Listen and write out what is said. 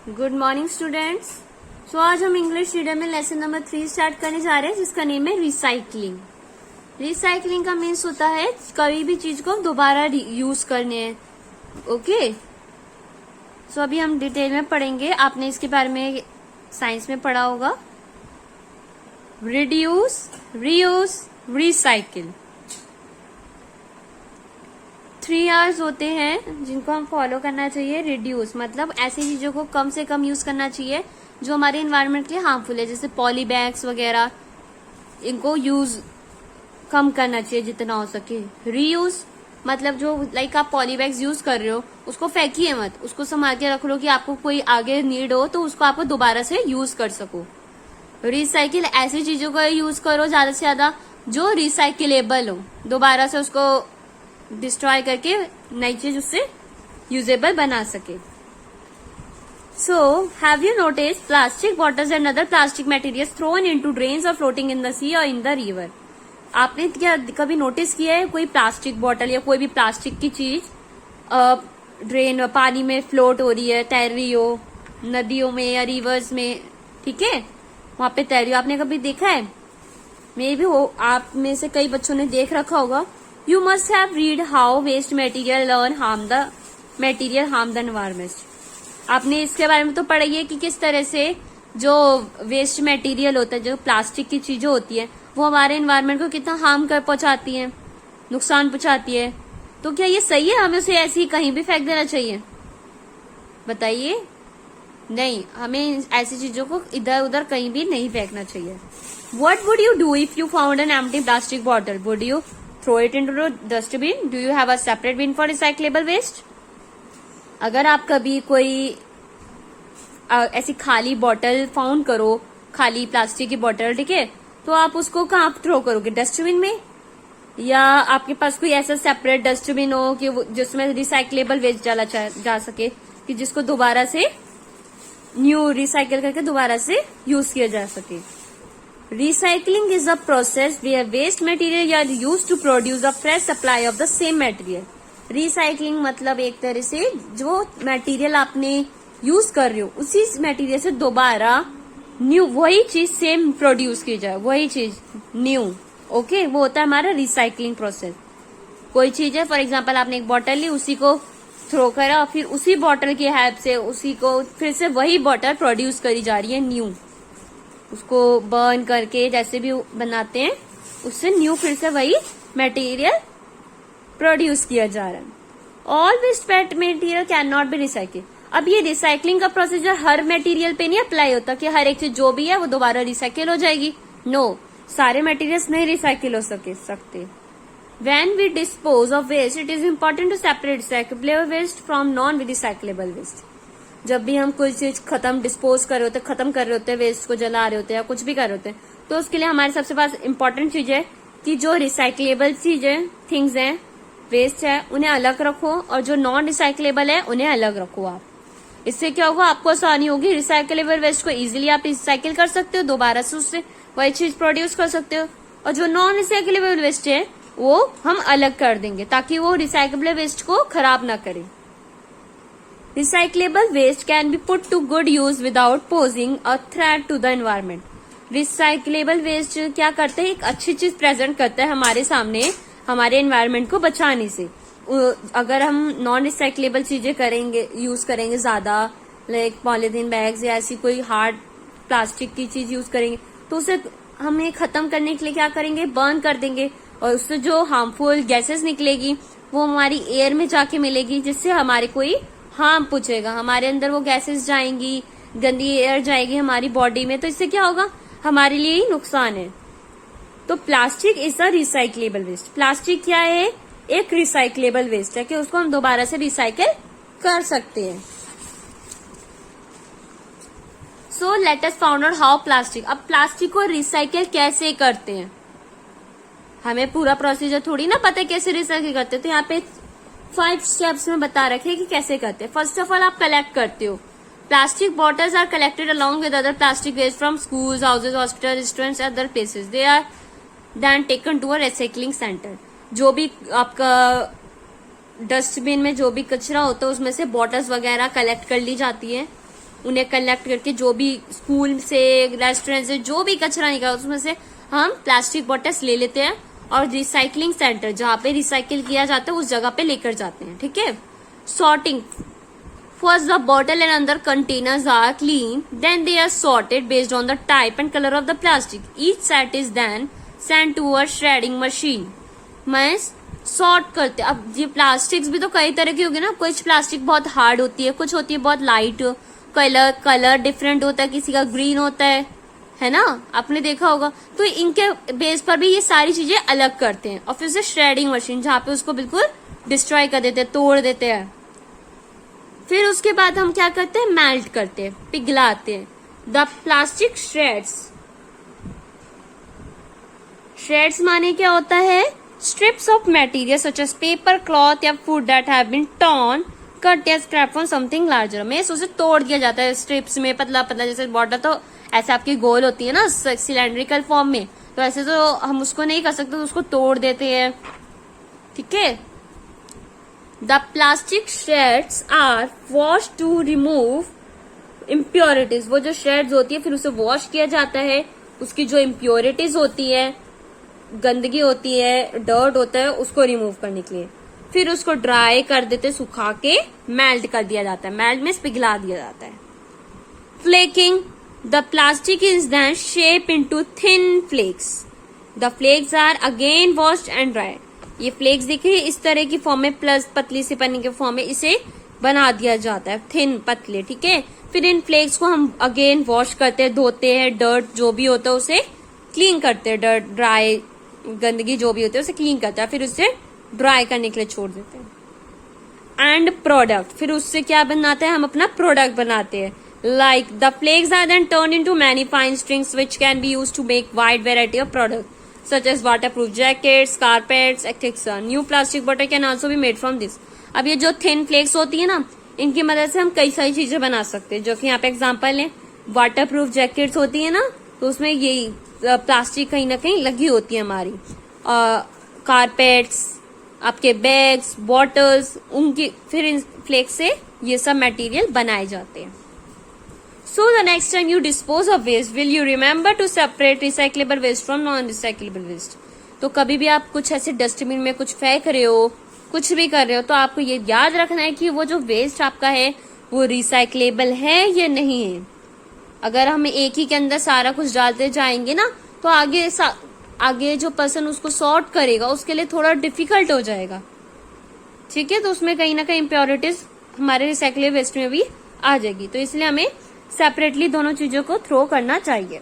Good morning students. सो आज हम English medium में लेसन नंबर 3 स्टार्ट करने जा रहे हैं, जिसका नेम है रिसाइकलिंग। रिसाइकलिंग का मीन्स होता है कभी भी चीज को दोबारा यूज करने हैं। ओके, सो अभी हम डिटेल में पढ़ेंगे। आपने इसके बारे में साइंस में पढ़ा होगा। रिड्यूस, रीयूज, रिसाइकिल 3 R's होते हैं जिनको हम फॉलो करना चाहिए। रिड्यूस मतलब ऐसी चीजों को कम से कम यूज करना चाहिए जो हमारे एनवायरनमेंट के लिए हार्मफुल है, जैसे पॉली बैग्स वगैरह, इनको यूज कम करना चाहिए जितना हो सके। रीयूज मतलब जो लाइक आप पॉली बैग्स यूज कर रहे हो उसको फेंकिए मत, उसको संभाल के रख लो कि आपको कोई आगे नीड हो तो उसको आपको दोबारा से यूज कर सको। रिसाइकिल ऐसी चीजों का यूज करो ज्यादा से ज्यादा जो रिसाइकिलेबल हो, दोबारा से उसको डिस्ट्रॉय करके नई चीज उससे यूजेबल बना सके। So have you notice plastic bottles and other plastic materials throne into drains और फ्लोटिंग इन द सी और इन द रिवर। आपने क्या कभी नोटिस किया है कोई प्लास्टिक बॉटल या कोई भी प्लास्टिक की चीज ड्रेन पानी में फ्लोट हो रही है, तैर रही हो, नदियों में या रिवर्स में, ठीक है, वहां पे तैर रही हो, आपने कभी देखा है? मे भी हो, आप में से कई बच्चों ने देख रखा होगा। You must have read how waste material harm the environment. आपने इसके बारे में तो पढ़ा ही है कि किस तरह से जो वेस्ट मटेरियल होता है, जो प्लास्टिक की चीजें होती है, वो हमारे एनवायरनमेंट को कितना हार्म कर पहुंचाती है, नुकसान पहुंचाती है। तो क्या ये सही है हमें उसे ऐसे ही कहीं भी फेंक देना चाहिए? बताइए। नहीं, हमें ऐसी चीजों को इधर उधर कहीं भी नहीं फेंकना चाहिए। What would you do if you found an empty plastic bottle? Would you throw it into the dustbin? Do you have a separate bin for recyclable waste? अगर आप कभी कोई ऐसी खाली बॉटल फाउंड करो, खाली प्लास्टिक की बॉटल, ठीक है, तो आप उसको कहाँ थ्रो करोगे? डस्टबिन में? या आपके पास कोई ऐसा सेपरेट डस्टबिन हो कि जिसमें रिसाइक्लेबल वेस्ट डाला जा सके, कि जिसको दोबारा से न्यू रिसाइकिल करके दोबारा से यूज किया जा सके। Recycling is a process where waste material are used to produce a fresh supply of the same material. Recycling मतलब एक तरह से जो मटेरियल आपने यूज कर रहे हो उसी मटेरियल से दोबारा न्यू वही चीज सेम प्रोड्यूस की जाए, वही चीज न्यू। ओके, वो होता है हमारा रिसाइकलिंग प्रोसेस। कोई चीज है, फॉर एग्जाम्पल आपने एक बॉटल ली, उसी को थ्रो करा, फिर उसी बॉटल की हेल्प से उसी को फिर से वही बॉटल प्रोड्यूस करी जा रही है न्यू। उसको बर्न करके जैसे भी बनाते हैं उससे न्यू फिर से वही मटेरियल प्रोड्यूस किया जा रहा है। All waste material can not be recycle. अब ये रिसाइकलिंग का प्रोसीजर हर मटेरियल पे नहीं अप्लाई होता कि हर एक चीज जो भी है वो दोबारा रिसाइकिल हो जाएगी। नो, सारे मटेरियल्स नहीं रिसाइकिल हो सकते। When we dispose of waste, it is important to separate recyclable waste from non-recyclable waste. जब भी हम कोई चीज डिस्पोज कर रहे होते, खत्म कर रहे होते हैं, वेस्ट को जला रहे होते हैं या कुछ भी कर रहे होते हैं, तो उसके लिए हमारे सबसे पास इम्पोर्टेंट चीज है कि जो रिसाइक्लेबल चीजें, थिंग्स हैं, वेस्ट है, उन्हें अलग रखो और जो नॉन रिसाइक्लेबल है उन्हें अलग रखो आप। इससे क्या होगा, आपको आसानी होगी। रिसाइक्लेबल वेस्ट को इजिली आप रिसाइकिल कर सकते हो, दोबारा से उससे वही चीज प्रोड्यूस कर सकते हो, और जो नॉन रिसाइक्लेबल वेस्ट है वो हम अलग कर देंगे ताकि वो रिसाइक्लेबल वेस्ट को खराब ना करे। Recyclable waste can be put to good use without posing a threat to the environment. Recyclable waste क्या करते हैं, एक अच्छी चीज प्रेजेंट करता है हमारे सामने, हमारे एनवायरनमेंट को बचाने से। अगर हम नॉन रिसाइक्लेबल चीजें करेंगे, यूज करेंगे ज्यादा, लाइक पॉलीथीन बैग्स या ऐसी कोई हार्ड प्लास्टिक की चीज यूज करेंगे, तो उसे हमें खत्म करने के लिए क्या करेंगे, बर्न कर देंगे, और उससे जो हार्मफुल गैसेस निकलेगी वो हमारी एयर में जाके मिलेगी, जिससे हमारे कोई हार्म पूछेगा, हमारे अंदर वो गैसेस जाएंगी, गंदी एयर जाएगी हमारी बॉडी में, तो इससे क्या होगा, हमारे लिए ही नुकसान है। तो plastic is a recyclable waste. Plastic क्या है, एक रिसाइक्लेबल वेस्ट है कि उसको हम दोबारा से रिसाइकिल कर सकते हैं। So let us found out how plastic. अब प्लास्टिक को रिसाइकिल कैसे करते हैं, हमें पूरा प्रोसीजर थोड़ी ना पता है कैसे रिसाइकिल करते हैं, तो यहाँ पे 5 स्टेप्स में बता रखे कि कैसे करते हैं। फर्स्ट ऑफ ऑल आप कलेक्ट करते हो। Plastic bottles are collected along with other plastic waste from schools, houses, hospital, restaurants, other places. They are then taken to a recycling centre. जो भी आपका डस्टबिन में जो भी कचरा होता है उसमें से बॉटल्स वगैरह कलेक्ट कर ली जाती है, उन्हें कलेक्ट करके जो भी स्कूल से, रेस्टोरेंट से जो भी कचरा निकला उसमें से हम प्लास्टिक बॉटल्स ले लेते हैं और रिसाइकलिंग सेंटर जहाँ पे रिसाइकिल किया जाता है उस जगह पे लेकर जाते हैं। ठीक है। Sorting, first the bottle and other containers are clean, then they are sorted based on the type and color of the plastic. Each set is then sent to a shredding machine. मैं sort करते, अब ये plastics भी तो कई तरह की होगी ना, कुछ प्लास्टिक बहुत हार्ड होती है, कुछ होती है बहुत लाइट, कलर डिफरेंट होता है, किसी का ग्रीन होता है ना, आपने देखा होगा। तो इनके बेस पर भी ये सारी चीजें अलग करते हैं और फिर से श्रेडिंग मशीन जहाँ पे उसको बिल्कुल डिस्ट्रॉय कर देते हैं, तोड़ देते हैं। फिर उसके बाद हम क्या करते हैं, मेल्ट करते हैं, पिघलाते हैं। द प्लास्टिक श्रेड्स माने क्या होता है, strips of material such as paper, cloth या food that have been torn, cut या स्क्रैप फ्रॉम समथिंग लार्जर। में उसे तोड़ दिया जाता है स्ट्रिप्स में, पतला पतला, जैसे बॉटल तो ऐसे आपकी गोल होती है ना सिलेंड्रिकल फॉर्म में, तो ऐसे तो हम उसको नहीं कर सकते, तो उसको तोड़ देते हैं। ठीक है। The plastic shreds are wash to remove impurities. वो जो श्रेड्स होती है फिर उसे वॉश किया जाता है, उसकी जो इम्प्योरिटीज होती है, गंदगी होती है, डर्ट होता है, उसको रिमूव करने के लिए। फिर उसको ड्राई कर देते, सुखा के मेल्ट कर दिया जाता है, मेल्ट में पिघला दिया जाता है। Flaking, the plastic is then shape into thin flakes. The flakes are again washed and dried. ये फ्लेक्स दिख रही है इस तरह की फॉर्म में, प्लस पतली सी पन्नी के फॉर्म में इसे बना दिया जाता है, थिन पतले। ठीक है। फिर इन फ्लेक्स को हम अगेन वॉश करते हैं, धोते हैं, डर्ट जो भी होता है उसे क्लीन करते हैं, डर्ट ड्राई गंदगी जो भी होती है उसे क्लीन करते हैं, फिर उसे ड्राई करने के लिए छोड़ देते हैं। एंड प्रोडक्ट, फिर उससे क्या बनाते हैं, हम अपना प्रोडक्ट बनाते हैं। Like the flakes are then turn into many fine strings which can be used to make wide variety of product such as waterproof jackets, carpets, etc. New plastic bottle can also be made from this. अब ये जो thin flakes होती है ना, इनकी मदद से हम कई सारी चीजें बना सकते हैं, जो कि यहाँ पे एग्जांपल है। वाटरप्रूफ जैकेट्स होती है ना, तो उसमें यही प्लास्टिक कहीं ना कहीं लगी होती है हमारी। कारपेट्स, आपके बैग्स, बॉटल्स, उनकी फिर इन फ्लेक्स से ये सब मटेरियल बनाए जाते हैं। So the next time you dispose of waste, will you remember to separate recyclable waste from non-recyclable waste? तो कभी भी आप कुछ ऐसे डस्टबिन में कुछ फेंक रहे हो, कुछ भी कर रहे हो, तो आपको ये याद रखना है कि वो जो वेस्ट आपका है वो रिसाइक्लेबल है या नहीं है। अगर हम एक ही के अंदर सारा कुछ डालते जाएंगे ना, तो आगे जो पर्सन उसको सॉर्ट करेगा उसके लिए थोड़ा डिफिकल्ट हो जाएगा। ठीक है। तो उसमें कहीं ना कहीं इम्प्योरिटीज हमारे रिसाइक्लेबल वेस्ट में भी आ जाएगी, तो इसलिए हमें सेपरेटली दोनों चीजों को थ्रो करना चाहिए।